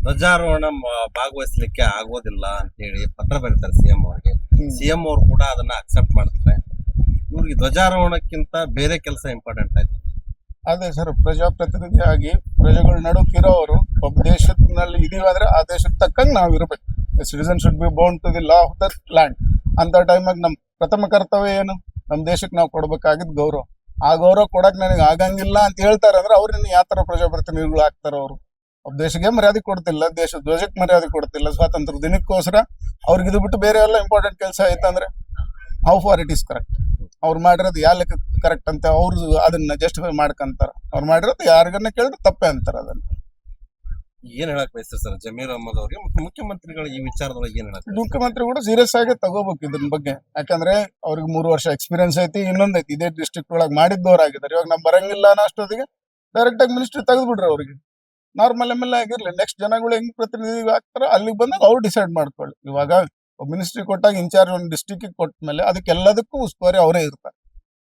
ಧ್ವಜಾರೋಹಣ ಭಾಗವಹಿಸ್ಲಿಕ್ಕೆ ಆಗೋದಿಲ್ಲ ಅಂತ ಹೇಳಿ ಪತ್ರ ಬರೀತಾರೆ ಸಿಎಂ ಅವರಿಗೆ. ಸಿಎಂ ಅವರು ಕೂಡ ಅದನ್ನ ಅಕ್ಸೆಪ್ಟ್ ಮಾಡ್ತಾರೆ. ಇವ್ರಿಗೆ ಧ್ವಜಾರೋಹಣಕ್ಕಿಂತ ಬೇರೆ ಕೆಲಸ ಇಂಪಾರ್ಟೆಂಟ್ ಆಯ್ತು. ಅದೇ ಸರ್, ಪ್ರಜಾಪ್ರತಿನಿಧಿಯಾಗಿ ಪ್ರಜೆಗಳ ನಡುಕಿರೋರು ಒಬ್ಬ ದೇಶದಲ್ಲಿ ಇದೀವಿ ಅಂದ್ರೆ ಆ ದೇಶಕ್ಕೆ ತಕ್ಕಂಗೆ ನಾವು ಇರ್ಬೇಕು. Citizen should be bound to the law of the land. ಅಂತ ಟೈಮಾಗ ನಮ್ ಪ್ರಥಮ ಕರ್ತವ್ಯ ಏನು? ನಮ್ ದೇಶಕ್ಕೆ ನಾವು ಕೊಡ್ಬೇಕಾಗಿದ್ ಗೌರವ. ಆ ಗೌರವ ಕೊಡಕ್ ನನಗೆ ಆಗಂಗಿಲ್ಲ ಅಂತ ಹೇಳ್ತಾರೆ ಅಂದ್ರೆ ಅವ್ರನ್ನ ಯಾವ ತರ ಪ್ರಜಾಪ್ರತಿನಿಧಿಗಳು ಆಗ್ತಾರ? ಅವರು ಒಬ್ಬ ದೇಶಕ್ಕೆ ಮರ್ಯಾದೆ ಕೊಡ್ತಿಲ್ಲ, ದೇಶ ಧ್ವಜಕ್ಕೆ ಮರ್ಯಾದೆ ಕೊಡ್ತಿಲ್ಲ, ಸ್ವಾತಂತ್ರ್ಯ ದಿನಕ್ಕೋಸ್ಕರ ಅವ್ರಿಗೆ ಇದು ಬಿಟ್ಟು ಬೇರೆ ಎಲ್ಲ ಇಂಪಾರ್ಟೆಂಟ್ ಕೆಲಸ ಆಯ್ತಂದ್ರೆ how far it is correct? ಅವ್ರು ಮಾಡಿರೋದು ಯಾವ ಲೆಕ್ಕ ಕರೆಕ್ಟ್ ಅಂತ ಅವ್ರು ಅದನ್ನ ಜಸ್ಟಿಫೈ ಮಾಡ್ಕಂತಾರ. ಅವ್ರು ಮಾಡಿರೋದು ಯಾರಿಗನ್ನ ಕೇಳಿದ್ರೆ ತಪ್ಪೆ ಅಂತಾರ. ಅದನ್ನ ಏನ್ ಹೇಳಕ್ ಬಯಸ್ತಾರೆ ಸರ್ ಜಮೀರ್ ಅಹಮದ್ ಅವ್ರಿಗೆ ಮತ್ತು ಮುಖ್ಯಮಂತ್ರಿಗಳು ಈ ವಿಚಾರದೊಳಗೆ ಏನ್ ಹೇಳಕ್? ಮುಖ್ಯಮಂತ್ರಿ ಕೂಡ ಸೀರಿಯಸ್ ಆಗಿ ತಗೋಬೇಕು ಇದ್ರ ಬಗ್ಗೆ. ಯಾಕಂದ್ರೆ ಅವ್ರಿಗೆ 3 ವರ್ಷ ಎಕ್ಸ್ಪೀರಿಯನ್ಸ್ ಐತಿ, ಇನ್ನೊಂದೈತಿ ಇದೇ ಡಿಸ್ಟ್ರಿಕ್ಟ್ ಒಳಗೆ ಮಾಡಿದ್ದವರಾಗಿದ್ದಾರೆ. ಇವಾಗ ನಮ್ ಬರಂಗಿಲ್ಲ ಅನ್ನೋ ಅಷ್ಟೊತ್ತಿಗೆ ಡೈರೆಕ್ಟ್ ಆಗಿ ಮಿನಿಸ್ಟ್ರಿ ತೆಗೆದ್ಬಿಡ್ರಿ ಅವ್ರಿಗೆ. ನಾರ್ಮಲ್ ಎಮ್ ಎಲ್ ಎ ಆಗಿರ್ಲಿ, ನೆಕ್ಸ್ಟ್ ಜನಗಳು ಹೆಂಗ್ ಪ್ರತಿನಿಧಿ ಆಗ್ತಾರ ಅಲ್ಲಿಗೆ ಬಂದಾಗ ಅವ್ರು ಡಿಸೈಡ್ ಮಾಡ್ಕೊಳ್ಳಿ. ಇವಾಗ ಮಿನಿಸ್ಟ್ರಿ ಕೊಟ್ಟಾಗ ಇನ್ಚಾರ್ಜ್ ಒಂದು ಡಿಸ್ಟ್ರಿಕ್ಟ್ ಕೊಟ್ಟ ಮೇಲೆ ಅದಕ್ಕೆಲ್ಲದಕ್ಕೂ ಉಸ್ತುವಾರಿ ಅವರೇ ಇರ್ತಾರೆ.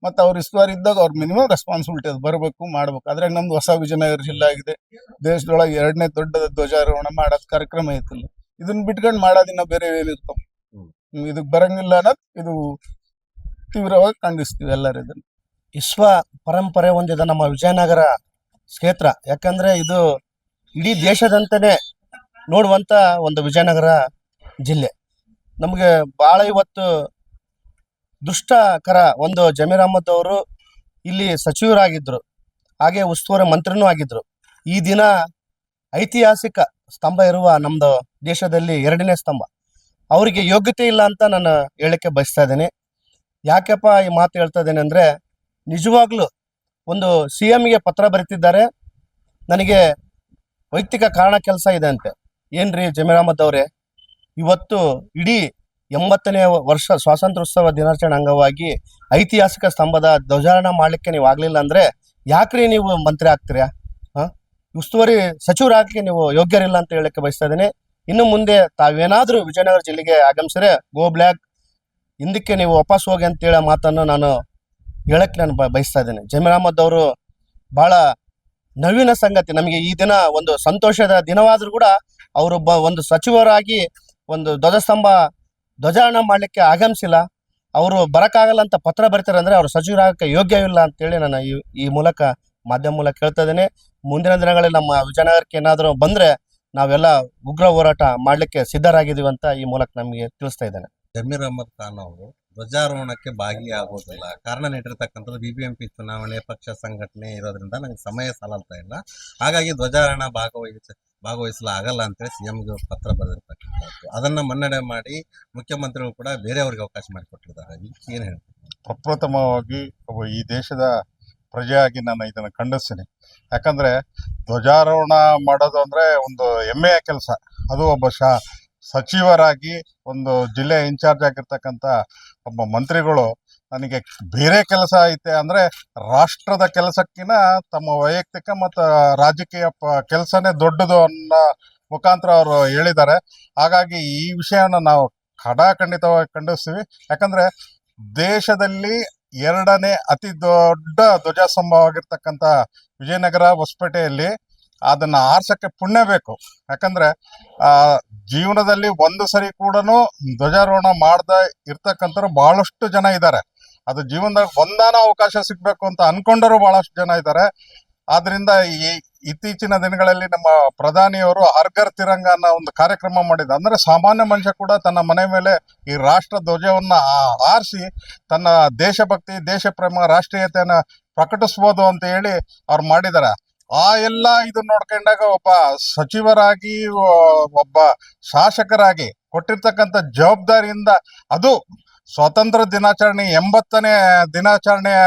ಮತ್ತೆ ಅವ್ರ ಉಸ್ತುವಾರಿ ಇದ್ದಾಗ ಅವ್ರ ಮಿನಿಮಮ್ ರೆಸ್ಪಾನ್ಸಿಬಿಲಿಟಿ ಅದು ಬರಬೇಕು, ಮಾಡ್ಬೇಕು. ಅದ್ರಾಗ ನಮ್ದು ಹೊಸ ವಿಜಯನಗರ ಜಿಲ್ಲೆ ಆಗಿದೆ. ದೇಶದೊಳಗೆ 2ನೇ ದೊಡ್ಡ ಧ್ವಜಾರೋಹಣ ಮಾಡೋದ್ ಕಾರ್ಯಕ್ರಮ ಐತಿಲ್ಲ. ಇದನ್ನ ಬಿಟ್ಕೊಂಡು ಮಾಡೋದಿನ್ನ ಬೇರೆ ಏನಿರ್ತಾವ. ಇದಕ್ ಬರಂಗಿಲ್ಲ ಅನ್ನೋದು ಇದು ತೀವ್ರವಾಗಿ ಖಂಡಿಸ್ತೀವಿ ಎಲ್ಲರೂ. ಇದನ್ನ ವಿಶ್ವ ಪರಂಪರೆ ಹೊಂದಿದ ನಮ್ಮ ವಿಜಯನಗರ ಕ್ಷೇತ್ರ, ಯಾಕಂದ್ರೆ ಇದು ಇಡೀ ದೇಶದಂತಾನೆ ನೋಡುವಂತ ಒಂದು ವಿಜಯನಗರ ಜಿಲ್ಲೆ. ನಮಗೆ ಬಹಳ ಇವತ್ತು ದುಷ್ಟಕರ ಒಂದು ಜಮೀರ್ ಅಹಮದ್ ಅವರು ಇಲ್ಲಿ ಸಚಿವರಾಗಿದ್ರು, ಹಾಗೆ ಉಸ್ತುವಾರಿ ಮಂತ್ರಿನೂ ಆಗಿದ್ರು. ಈ ದಿನ ಐತಿಹಾಸಿಕ ಸ್ತಂಭ ಇರುವ ನಮ್ದು ದೇಶದಲ್ಲಿ 2ನೇ ಸ್ತಂಭ ಅವರಿಗೆ ಯೋಗ್ಯತೆ ಇಲ್ಲ ಅಂತ ನಾನು ಹೇಳಕ್ಕೆ ಬಯಸ್ತಾ ಇದ್ದೇನೆ. ಯಾಕಪ್ಪ ಈ ಮಾತು ಹೇಳ್ತಾ ಇದ್ದೇನೆ ಅಂದ್ರೆ, ನಿಜವಾಗ್ಲೂ ಒಂದು CM-ಗೆ ಪತ್ರ ಬರೀತಿದ್ದಾರೆ. ನನಗೆ ವೈಯಕ್ತಿಕ ಕಾರಣ ಕೆಲಸ ಇದೆ ಅಂತೆ. ಏನ್ರಿ ಜಮೀರ್ ಅಹಮದ್ ಅವರೇ, ಇವತ್ತು ಇಡೀ 80ನೇ ವರ್ಷ ಸ್ವಾತಂತ್ರ್ಯೋತ್ಸವ ದಿನಾಚರಣೆ ಅಂಗವಾಗಿ ಐತಿಹಾಸಿಕ ಸ್ತಂಭದ ಧ್ವಜಾರೋಹಣ ಮಾಡ್ಲಿಕ್ಕೆ ನೀವು ಆಗ್ಲಿಲ್ಲ ಅಂದ್ರೆ ಯಾಕ್ರಿ ನೀವು ಮಂತ್ರಿ ಆಗ್ತೀರಾ? ಉಸ್ತುವಾರಿ ಸಚಿವರಾಗಕ್ಕೆ ನೀವು ಯೋಗ್ಯರಿಲ್ಲ ಅಂತ ಹೇಳಕ್ಕೆ ಬಯಸ್ತಾ ಇದ್ದೇನೆ. ಇನ್ನು ಮುಂದೆ ತಾವೇನಾದ್ರೂ ವಿಜಯನಗರ ಜಿಲ್ಲೆಗೆ ಆಗಮಿಸಿದ್ರೆ ಗೋ ಬ್ಲ್ಯಾಕ್, ಹಿಂದಕ್ಕೆ ನೀವು ವಾಪಸ್ ಹೋಗಿ ಅಂತ ಹೇಳೋ ಮಾತನ್ನು ನಾನು ಹೇಳಕ್ಕೆ ನಾನು ಬಯಸ್ತಾ ಇದ್ದೇನೆ. ಜಮೀರ್ ಅಹಮದ್ ಅವರು ಬಹಳ ನವೀನ ಸಂಗತಿ. ನಮಗೆ ಈ ದಿನ ಒಂದು ಸಂತೋಷದ ದಿನವಾದ್ರೂ ಕೂಡ ಅವರು ಒಂದು ಸಚಿವರಾಗಿ ಒಂದು ಧ್ವಜಾರೋಹಣ ಮಾಡ್ಲಿಕ್ಕೆ ಆಗಮಿಸಿಲ್ಲ. ಅವರು ಬರಕ್ಕಾಗಲ್ಲ ಅಂತ ಪತ್ರ ಬರೀತಾರೆ ಅಂದ್ರೆ ಅವ್ರು ಸಚಿವರಾಗಕ್ಕೆ ಯೋಗ್ಯವಿಲ್ಲ ಅಂತೇಳಿ ನಾನು ಈ ಮೂಲಕ ಮಾಧ್ಯಮ ಮೂಲಕ ಹೇಳ್ತಾ ಇದ್ದೇನೆ. ಮುಂದಿನ ದಿನಗಳಲ್ಲಿ ನಮ್ಮ ವಿಜಯನಗರಕ್ಕೆ ಏನಾದರೂ ಬಂದ್ರೆ ನಾವೆಲ್ಲ ಉಗ್ರ ಹೋರಾಟ ಮಾಡ್ಲಿಕ್ಕೆ ಸಿದ್ಧರಾಗಿದ್ದೀವಿ ಅಂತ ಈ ಮೂಲಕ ನಮಗೆ ತಿಳಿಸ್ತಾ ಇದ್ದೇನೆ. ಜಮೀರ್ ಅಹಮದ್ ಖಾನ್ ಅವರು ಧ್ವಜಾರೋಹಣಕ್ಕೆ ಭಾಗಿಯಾಗೋದಿಲ್ಲ, ಕಾರಣ ನೀಡಿರ್ತಕ್ಕಂಥದ್ದು BBMP ಚುನಾವಣೆ, ಪಕ್ಷ ಸಂಘಟನೆ ಇರೋದ್ರಿಂದ ನಂಗೆ ಸಮಯ ಸಾಲಲ್ತಾ ಇಲ್ಲ, ಹಾಗಾಗಿ ಧ್ವಜಾರೋಹಣ ಭಾಗವಹಿಸಲು ಆಗಲ್ಲ ಅಂತೇಳಿ CM-ಗೆ ಪತ್ರ ಬರೆದಿರ್ತಕ್ಕಂಥದ್ದು. ಅದನ್ನ ಮನ್ನಣೆ ಮಾಡಿ ಮುಖ್ಯಮಂತ್ರಿಗಳು ಕೂಡ ಬೇರೆಯವ್ರಿಗೆ ಅವಕಾಶ ಮಾಡಿಕೊಟ್ಟಿದ್ದಾರೆ. ಏನ್ ಹೇಳ್ತಾರೆ? ಪ್ರಪ್ರಥಮವಾಗಿ ಈ ದೇಶದ ಪ್ರಜೆಯಾಗಿ ನಾನು ಇದನ್ನು ಖಂಡಿಸ್ತೀನಿ. ಯಾಕಂದ್ರೆ ಧ್ವಜಾರೋಹಣ ಮಾಡೋದು ಅಂದ್ರೆ ಒಂದು ಹೆಮ್ಮೆಯ ಕೆಲಸ. ಅದು ಒಬ್ಬ ಸಚಿವರಾಗಿ ಒಂದು ಜಿಲ್ಲೆ ಇನ್ಚಾರ್ಜ್ ಆಗಿರ್ತಕ್ಕಂಥ ಒಬ್ಬ ಮಂತ್ರಿಗಳು ನನಗೆ ಬೇರೆ ಕೆಲಸ ಐತೆ ಅಂದ್ರೆ ರಾಷ್ಟ್ರದ ಕೆಲಸಕ್ಕಿಂತ ತಮ್ಮ ವೈಯಕ್ತಿಕ ಮತ್ತು ರಾಜಕೀಯ ಕೆಲಸನೇ ದೊಡ್ಡದು ಅನ್ನೋ ಮುಖಾಂತರ ಅವರು ಹೇಳಿದ್ದಾರೆ. ಹಾಗಾಗಿ ಈ ವಿಷಯನ ನಾವು ಖಂಡಿತವಾಗಿ ಖಂಡಿಸ್ತೀವಿ. ಯಾಕಂದ್ರೆ ದೇಶದಲ್ಲಿ 2ನೇ ಅತಿ ದೊಡ್ಡ ಧ್ವಜಸ್ತಂಭವಾಗಿರ್ತಕ್ಕಂಥ ವಿಜಯನಗರ ಹೊಸಪೇಟೆಯಲ್ಲಿ ಅದನ್ನ ಆರ್ಸಕ್ಕೆ ಪುಣ್ಯ ಬೇಕು. ಯಾಕಂದ್ರೆ ಜೀವನದಲ್ಲಿ ಒಂದು ಸರಿ ಕೂಡ ಧ್ವಜಾರೋಹಣ ಮಾಡದೆ ಇರ್ತಕ್ಕಂಥವ್ರು ಬಹಳಷ್ಟು ಜನ ಇದ್ದಾರೆ. ಅದು ಜೀವನದಲ್ಲಿ ಒಂದಾನ ಅವಕಾಶ ಸಿಗ್ಬೇಕು ಅಂತ ಅನ್ಕೊಂಡರು ಬಹಳಷ್ಟು ಜನ ಇದ್ದಾರೆ. ಆದ್ರಿಂದ ಈ ಇತ್ತೀಚಿನ ದಿನಗಳಲ್ಲಿ ನಮ್ಮ ಪ್ರಧಾನಿಯವರು ಹರ್ ಘರ್ ತಿರಂಗ ಅನ್ನೋ ಒಂದು ಕಾರ್ಯಕ್ರಮ ಮಾಡಿದ. ಅಂದ್ರೆ ಸಾಮಾನ್ಯ ಮನುಷ್ಯ ಕೂಡ ತನ್ನ ಮನೆ ಮೇಲೆ ಈ ರಾಷ್ಟ್ರ ಧ್ವಜವನ್ನ ಆರಿಸಿ ತನ್ನ ದೇಶಭಕ್ತಿ, ದೇಶ ಪ್ರೇಮ, ರಾಷ್ಟ್ರೀಯತೆಯನ್ನ ಪ್ರಕಟಿಸ್ಬೋದು ಅಂತ ಹೇಳಿ ಅವ್ರು ಮಾಡಿದ್ದಾರೆ. ಆ ಎಲ್ಲ ಇದನ್ನ ನೋಡ್ಕೊಂಡಾಗ ಒಬ್ಬ ಸಚಿವರಾಗಿ, ಒಬ್ಬ ಶಾಸಕರಾಗಿ ಕೊಟ್ಟಿರ್ತಕ್ಕಂಥ ಜವಾಬ್ದಾರಿಯಿಂದ, ಅದು ಸ್ವಾತಂತ್ರ್ಯ ದಿನಾಚರಣೆ 80ನೇ ದಿನಾಚರಣೆಯ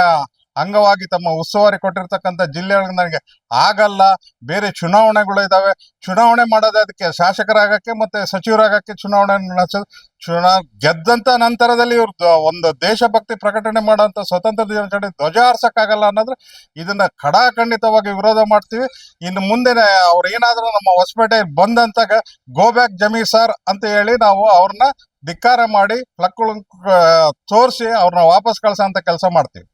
ಅಂಗವಾಗಿ ತಮ್ಮ ಉಸ್ತುವಾರಿ ಕೊಟ್ಟಿರ್ತಕ್ಕಂಥ ಜಿಲ್ಲೆಗಳಿಗೆ ನನಗೆ ಆಗಲ್ಲ, ಬೇರೆ ಚುನಾವಣೆಗಳು ಇದಾವೆ, ಚುನಾವಣೆ ಮಾಡೋದೇ ಅದಕ್ಕೆ ಶಾಸಕರಾಗಕ್ಕೆ ಮತ್ತೆ ಸಚಿವರಾಗಕ್ಕೆ ಚುನಾವಣೆ ಗೆದ್ದಂತ ನಂತರದಲ್ಲಿ ಇವ್ರು ಒಂದು ದೇಶಭಕ್ತಿ ಪ್ರಕಟಣೆ ಮಾಡೋಂಥ ಸ್ವತಂತ್ರ ದಿನಾಚರಣೆ ಧ್ವಜ ಹಾರ್ಸಕ್ಕಾಗಲ್ಲ ಅನ್ನೋದ್ರೆ ಇದನ್ನ ಖಂಡಿತವಾಗಿ ವಿರೋಧ ಮಾಡ್ತೀವಿ. ಇನ್ನು ಮುಂದೆ ಅವ್ರು ಏನಾದ್ರೂ ನಮ್ಮ ಹೊಸಪೇಟೆ ಬಂದಂತಾಗ ಗೋ ಬ್ಯಾಕ್ ಜಮೀರ್ ಸರ್ ಅಂತ ಹೇಳಿ ನಾವು ಅವ್ರನ್ನ ಧಿಕ್ಕಾರ ಮಾಡಿ ಪ್ಲಕ್ಗಳು ತೋರಿಸಿ ಅವ್ರನ್ನ ವಾಪಸ್ ಕಳ್ಸೋ ಅಂತ ಕೆಲಸ ಮಾಡ್ತೀವಿ.